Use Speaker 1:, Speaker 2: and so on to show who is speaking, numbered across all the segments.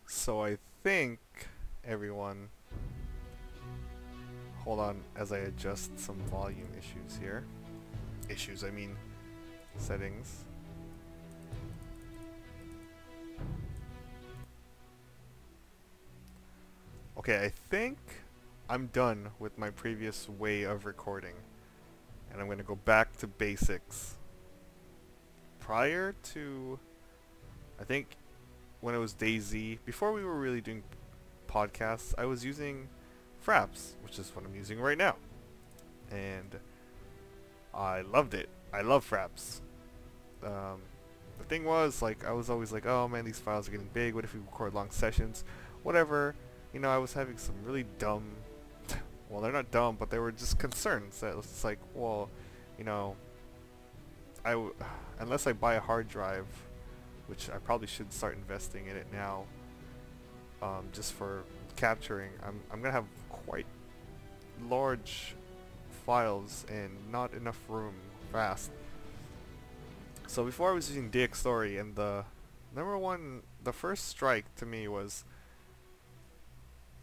Speaker 1: So I think everyone, hold on as I adjust some volume issues here. I mean settings. Okay, I think I'm done with my previous way of recording, and I'm gonna go back to basics. Prior to, I think when it was DayZ, before we were really doing podcasts, I was using FRAPS, which is what I'm using right now. And I loved it. I love FRAPS. The thing was, like, I was always like, oh man, these files are getting big. What if we record long sessions? Whatever. You know, I was having some really dumb, well, they're not dumb, but they were just concerns. That was just like, well, you know, unless I buy a hard drive, which I probably should start investing in it now, just for capturing. I'm gonna have quite large files and not enough room fast. So before I was using DxStory, and the first strike to me was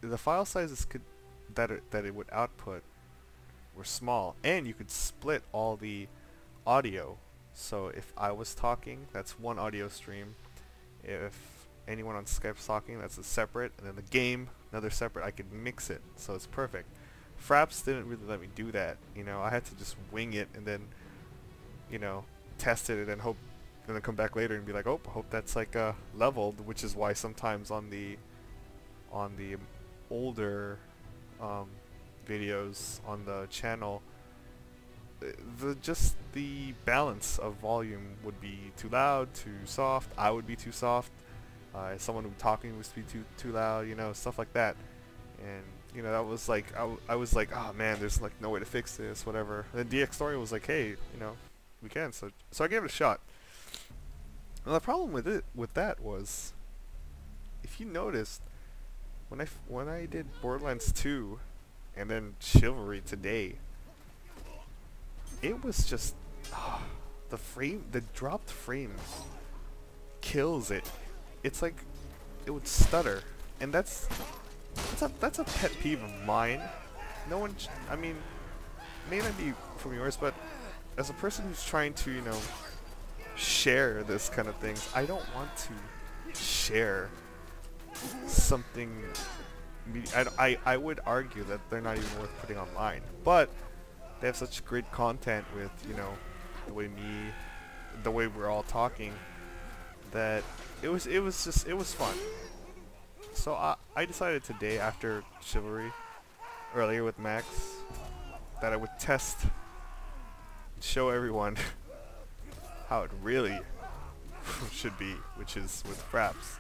Speaker 1: the file sizes that it would output were small, and you could split all the audio. So if I was talking, that's one audio stream. If anyone on Skype's talking, that's a separate, and then the game, another separate. I could mix it, so it's perfect. Fraps didn't really let me do that. You know, I had to just wing it and then, you know, test it and then and then come back later and be like, oh, hope that's like leveled, which is why sometimes on the older videos on the channel, just the balance of volume would be too loud, too soft. I would be too soft. Someone who talking would be too loud. You know, stuff like that. And you know, that was like I was like, oh man, there's like no way to fix this, whatever. And then DxStory was like, hey, you know, we can. So I gave it a shot. And the problem with that was, if you noticed, when I did Borderlands 2 and then Chivalry today, it was just the dropped frames kills it. It's like it would stutter, and that's a pet peeve of mine. No one, I mean, may not be from yours, but as a person who's trying to, you know, share this kind of things, I don't want to share something. I would argue that they're not even worth putting online, but they have such great content with, you know, the way we're all talking, that it was fun. So I decided today, after Chivalry, earlier with Max, that I would test, show everyone how it really should be, which is with Fraps.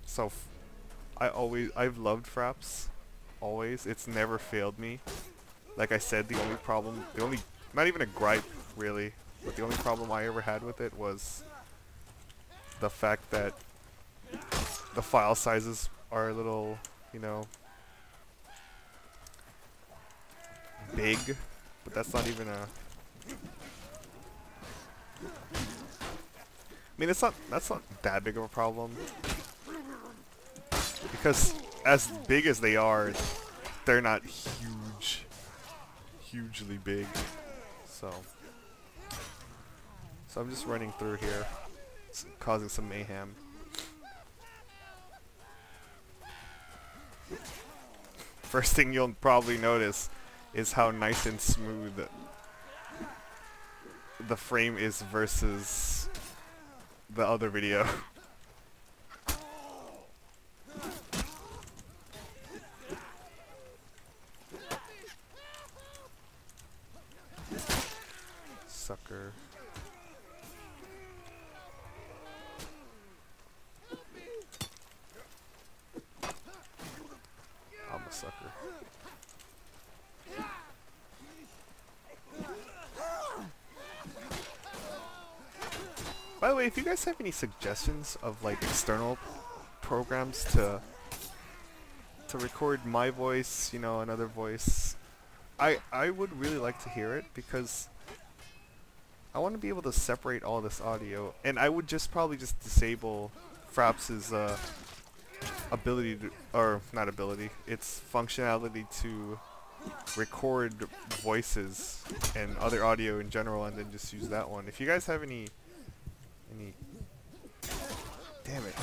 Speaker 1: So I've loved Fraps, always. It's never failed me. Like I said, not even a gripe really, but the only problem I ever had with it was the fact that the file sizes are a little, you know, big, but that's not even a, I mean, that's not that big of a problem, because as big as they are, they're not hugely big. So I'm just running through here, causing some mayhem. First thing you'll probably notice is how nice and smooth the frame is versus the other video. Sucker. I'm a sucker. By the way, if you guys have any suggestions of like external programs to record my voice, you know, another voice, I would really like to hear it, because I want to be able to separate all this audio, and I would just probably just disable FRAPS's ability to, or not ability, its functionality to record voices and other audio in general, and then just use that one. If you guys have any, damn it.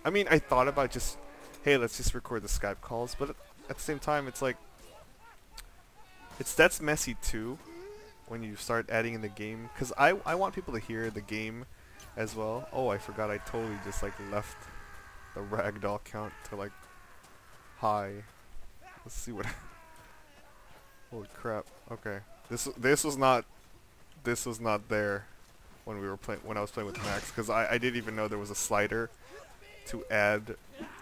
Speaker 1: I mean, I thought about just, hey, let's just record the Skype calls, but at the same time, it's like, that's messy too when you start adding in the game, because I want people to hear the game as well. Oh, I forgot, I totally just like left the ragdoll count to like high. Let's see what. Holy crap. Okay. This was not there when we were when I was playing with Max, because I didn't even know there was a slider to add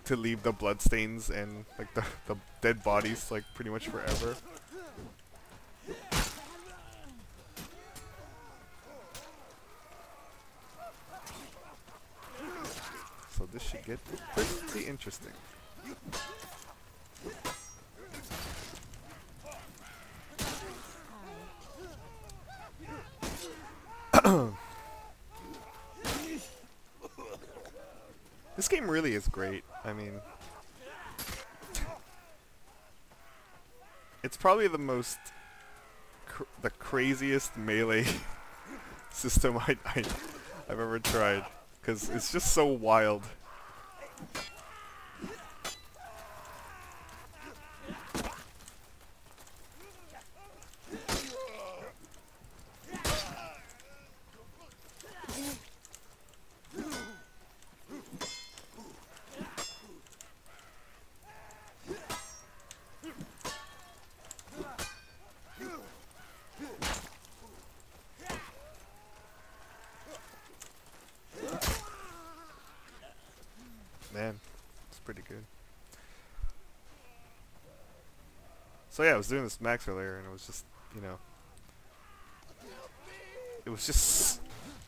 Speaker 1: to leave the bloodstains and like the dead bodies like pretty much forever. So this should get pretty interesting. This game really is great. I mean, it's probably the most the craziest melee system I've ever tried, because it's just so wild. Man, it's pretty good. So yeah, I was doing this Max earlier, and it was just, you know,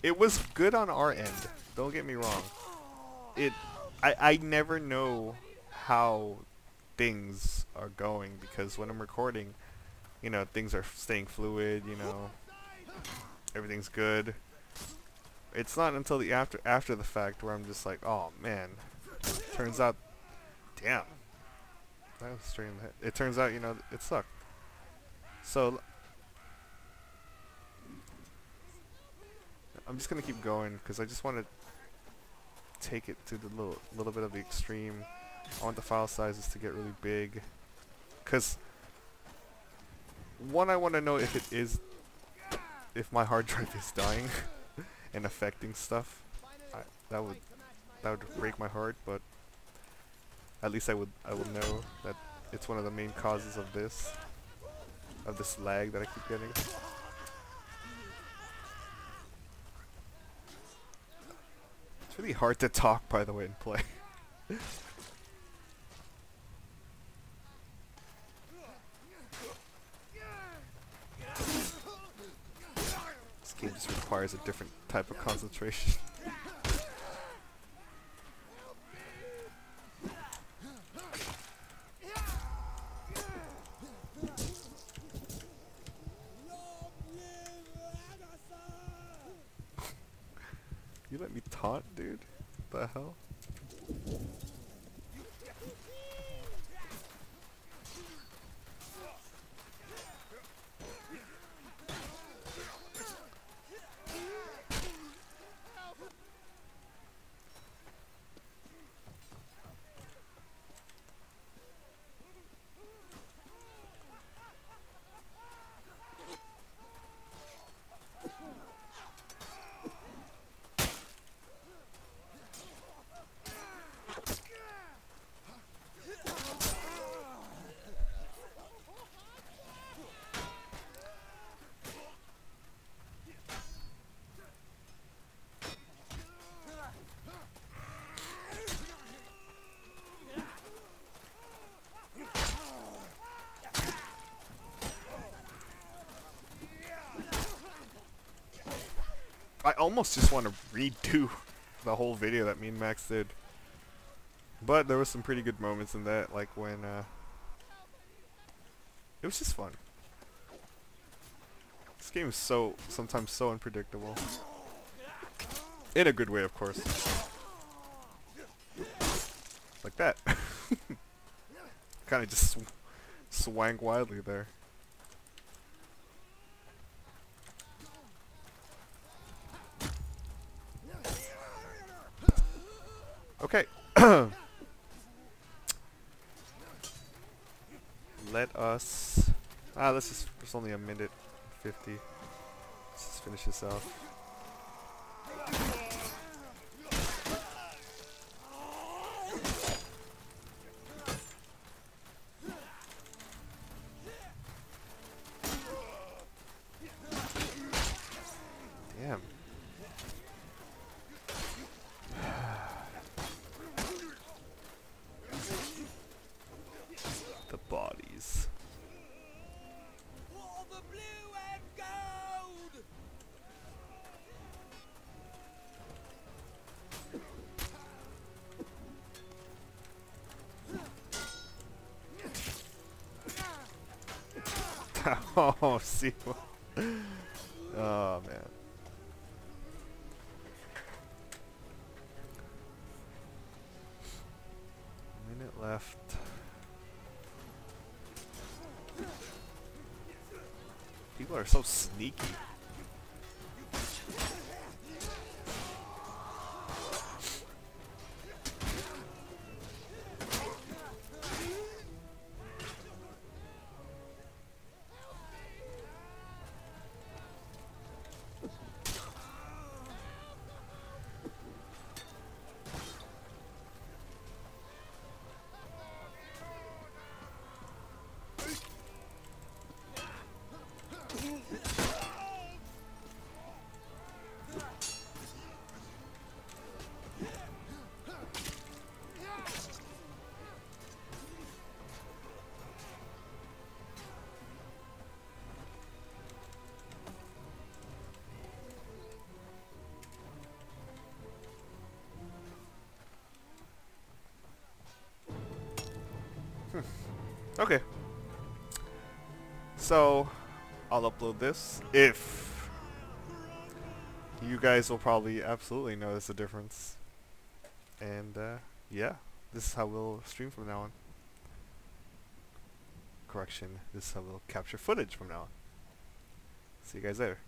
Speaker 1: it was good on our end. Don't get me wrong. I never know how things are going, because when I'm recording, you know, things are staying fluid, you know, everything's good. It's not until the after the fact where I'm just like, oh man, turns out, damn, that was straight in the head. It turns out, you know, it sucked. So I'm just gonna keep going, because I just want to take it to the little bit of the extreme. I want the file sizes to get really big, because one, I want to know if my hard drive is dying and affecting stuff. That would break my heart, but at least I will know that it's one of the main causes of this lag that I keep getting. It's really hard to talk, by the way, and play. This game just requires a different type of concentration. You let me taunt, dude? The hell? I almost just want to redo the whole video that me and Max did. But there was some pretty good moments in that, like when, it was just fun. game is sometimes so unpredictable. In a good way, of course. Like that. Kind of just swang wildly there. Okay. Let us... let's just... It's only a minute 50. Let's just finish this off. Damn. The bodies.
Speaker 2: For the blue and gold!
Speaker 1: Oh, see. Oh, man. Minute left. People are so sneaky. Okay. So, I'll upload this. If you guys will probably absolutely notice a difference. And, yeah. This is how we'll stream from now on. Correction. This is how we'll capture footage from now on. See you guys later.